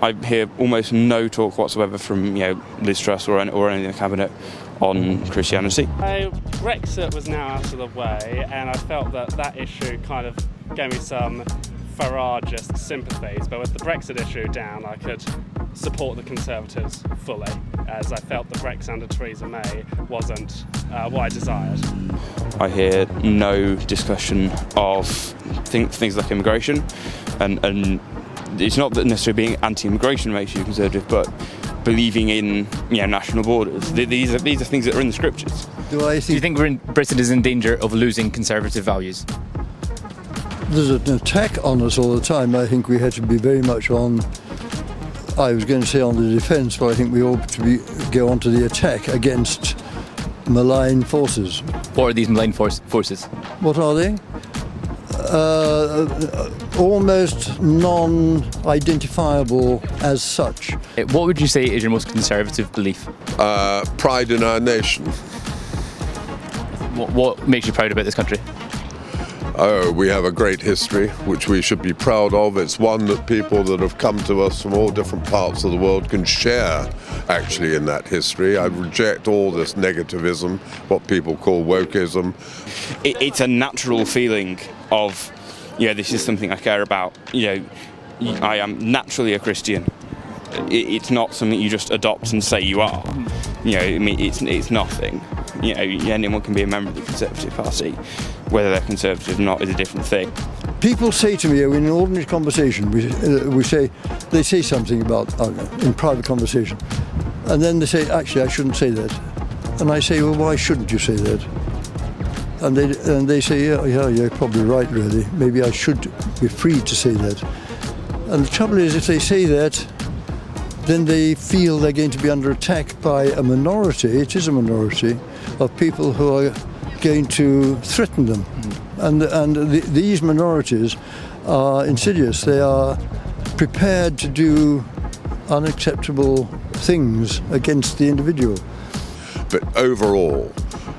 I hear almost no talk whatsoever from Liz Truss or any in the cabinet on Christianity. Brexit was now out of the way, and I felt that issue kind of gave me some Farageist sympathies, but with the Brexit issue down, I could support the Conservatives fully, as I felt the Brexit under Theresa May wasn't what I desired. I hear no discussion of things like immigration, and it's not that necessarily being anti-immigration makes you conservative, but believing in national borders. These are things that are in the scriptures. Do you think Britain is in danger of losing conservative values? There's an attack on us all the time. I think we had to be very much on, I was going to say on the defence, but I think we ought to go on to the attack against malign forces. What are these malign forces? What are they? Almost non-identifiable as such. What would you say is your most conservative belief? Pride in our nation. What makes you proud about this country? Oh, we have a great history, which we should be proud of. It's one that people that have come to us from all different parts of the world can share, actually, in that history. I reject all this negativism, what people call wokeism. It's a natural feeling of, this is something I care about. I am naturally a Christian. It's not something you just adopt and say you are. It's nothing. Anyone can be a member of the Conservative Party. Whether they're Conservative or not is a different thing. People say to me, in an ordinary conversation, they say something about, in private conversation, and then they say, actually, I shouldn't say that. And I say, well, why shouldn't you say that? And they say, yeah, you're probably right, really. Maybe I should be free to say that. And the trouble is, if they say that, then they feel they're going to be under attack by a minority, it is a minority, of people who are going to threaten them. These minorities are insidious. They are prepared to do unacceptable things against the individual. But overall,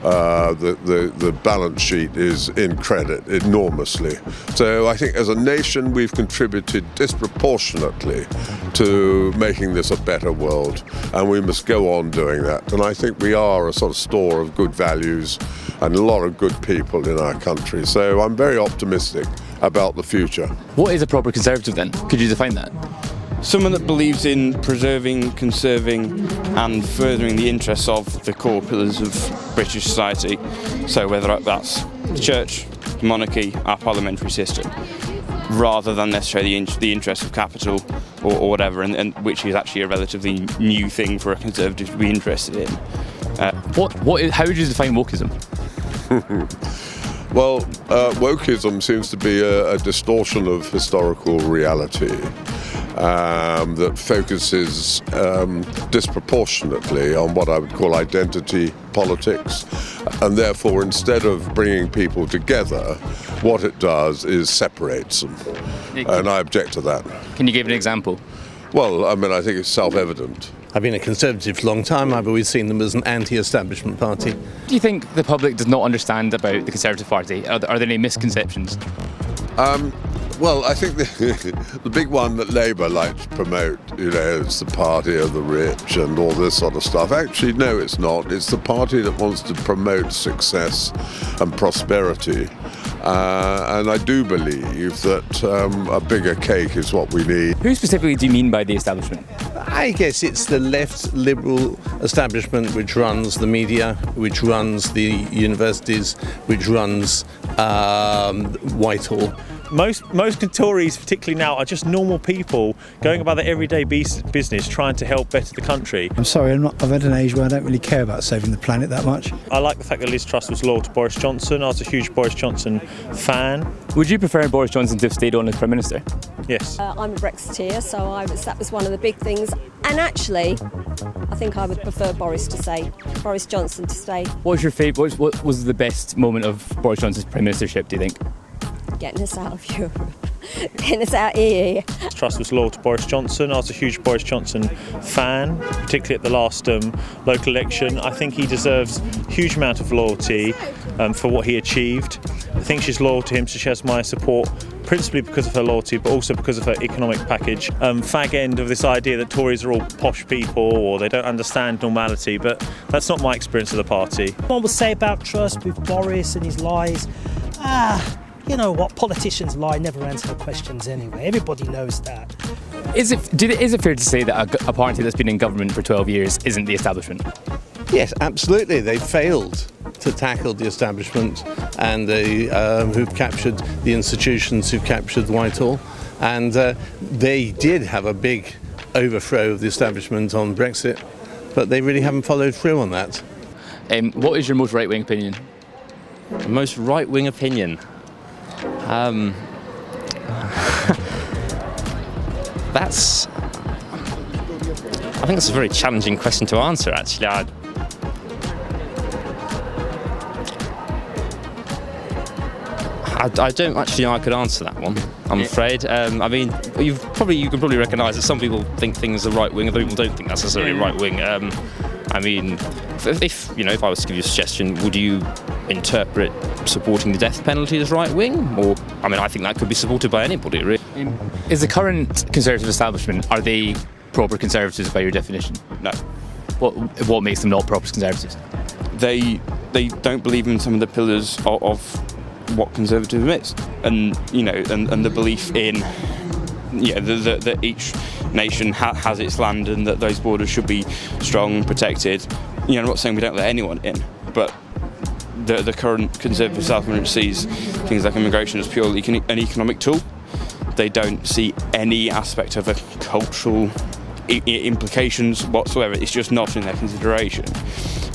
the balance sheet is in credit enormously. So I think as a nation we've contributed disproportionately to making this a better world, and we must go on doing that. And I think we are a sort of store of good values and a lot of good people in our country. So I'm very optimistic about the future. What is a proper Conservative then? Could you define that? Someone that believes in preserving, conserving and furthering the interests of the core pillars of British society. So whether that's the church, the monarchy, our parliamentary system, rather than necessarily the interests of capital or whatever, and which is actually a relatively new thing for a Conservative to be interested in. How would you define wokeism? Well, wokeism seems to be a distortion of historical reality that focuses disproportionately on what I would call identity politics, and therefore instead of bringing people together, what it does is separates them, and I object to that. Can you give an example? Well, I think it's self-evident. I've been a Conservative for a long time. I've always seen them as an anti-establishment party. Do you think the public does not understand about the Conservative Party? Are there any misconceptions? Well, I think the big one that Labour like to promote, it's the party of the rich and all this sort of stuff. Actually, no, it's not. It's the party that wants to promote success and prosperity. And I do believe that a bigger cake is what we need. Who specifically do you mean by the establishment? I guess it's the left liberal establishment which runs the media, which runs the universities, which runs Whitehall. Most Tories, particularly now, are just normal people going about their everyday business trying to help better the country. I'm sorry, I've had an age where I don't really care about saving the planet that much. I like the fact that Liz Truss was loyal to Boris Johnson. I was a huge Boris Johnson fan. Would you prefer Boris Johnson to have stayed on as Prime Minister? Yes. I'm a Brexiteer, so that was one of the big things. And actually, I think I would prefer Boris Johnson to stay. What was your favourite? What was the best moment of Boris Johnson's Prime Ministership, do you think? Getting us out of Europe. getting us out here. Truss was loyal to Boris Johnson. I was a huge Boris Johnson fan, particularly at the last local election. I think he deserves a huge amount of loyalty for what he achieved. I think she's loyal to him, so she has my support, principally because of her loyalty, but also because of her economic package. Fag end of this idea that Tories are all posh people or they don't understand normality, but that's not my experience of the party. One will say about Truss with Boris and his lies. You know what? Politicians lie, never answer the questions anyway. Everybody knows that. Is it fair to say that a party that's been in government for 12 years isn't the establishment? Yes, absolutely. They failed to tackle the establishment and who've captured the institutions, who've captured Whitehall. And they did have a big overthrow of the establishment on Brexit, but they really haven't followed through on that. What is your most right-wing opinion? Most right-wing opinion? I think that's a very challenging question to answer, actually. I don't actually know I could answer that one, I'm afraid. I mean, you can probably recognise that some people think things are right wing, other people don't think that's necessarily right wing. I mean, if I was to give you a suggestion, would you interpret supporting the death penalty as right wing? Or, I mean, I think that could be supported by anybody, really. Is the current Conservative establishment, are they proper Conservatives by your definition? No. What makes them not proper Conservatives? They don't believe in some of the pillars of what conservatism is, and the belief in that each nation has its land and that those borders should be strong and protected. I'm not saying we don't let anyone in, but the current Conservative establishment sees things like immigration as purely an economic tool. They don't see any aspect of a cultural implications whatsoever. It's just not in their consideration,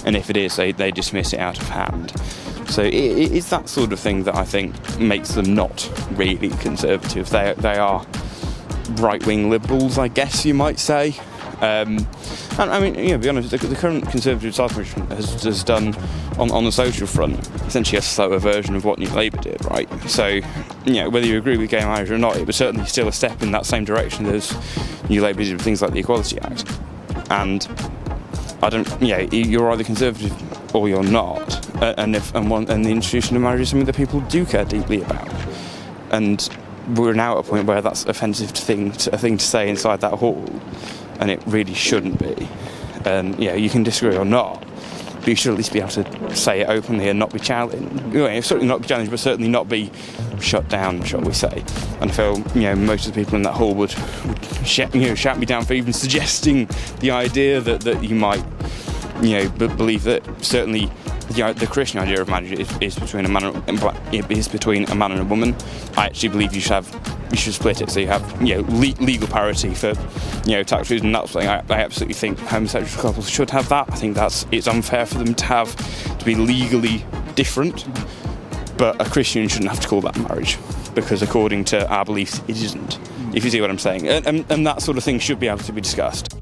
and if it is, they dismiss it out of hand. So it's that sort of thing that I think makes them not really conservative. They are right-wing liberals, I guess you might say. And I mean, to be honest, the current Conservative establishment has done on the social front essentially a slower version of what New Labour did, right? So, whether you agree with gay marriage or not, it was certainly still a step in that same direction as New Labour did with things like the Equality Act. And you're either Conservative or you're not. And the institution of marriage is something that people do care deeply about. And we're now at a point where that's offensive thing to say inside that hall, and it really shouldn't be. And you can disagree or not, but you should at least be able to say it openly and not be challenged. Certainly not be challenged, but certainly not be shut down, shall we say. And I feel most of the people in that hall would shout me down for even suggesting the idea that you might believe that certainly the Christian idea of marriage is between a man and a woman. I actually believe you should split it so you have legal parity for tax reasons and that sort of thing. I absolutely think homosexual couples should have that. I think it's unfair for them to be legally different, but a Christian shouldn't have to call that marriage, because according to our beliefs it isn't, if you see what I'm saying. And that sort of thing should be able to be discussed.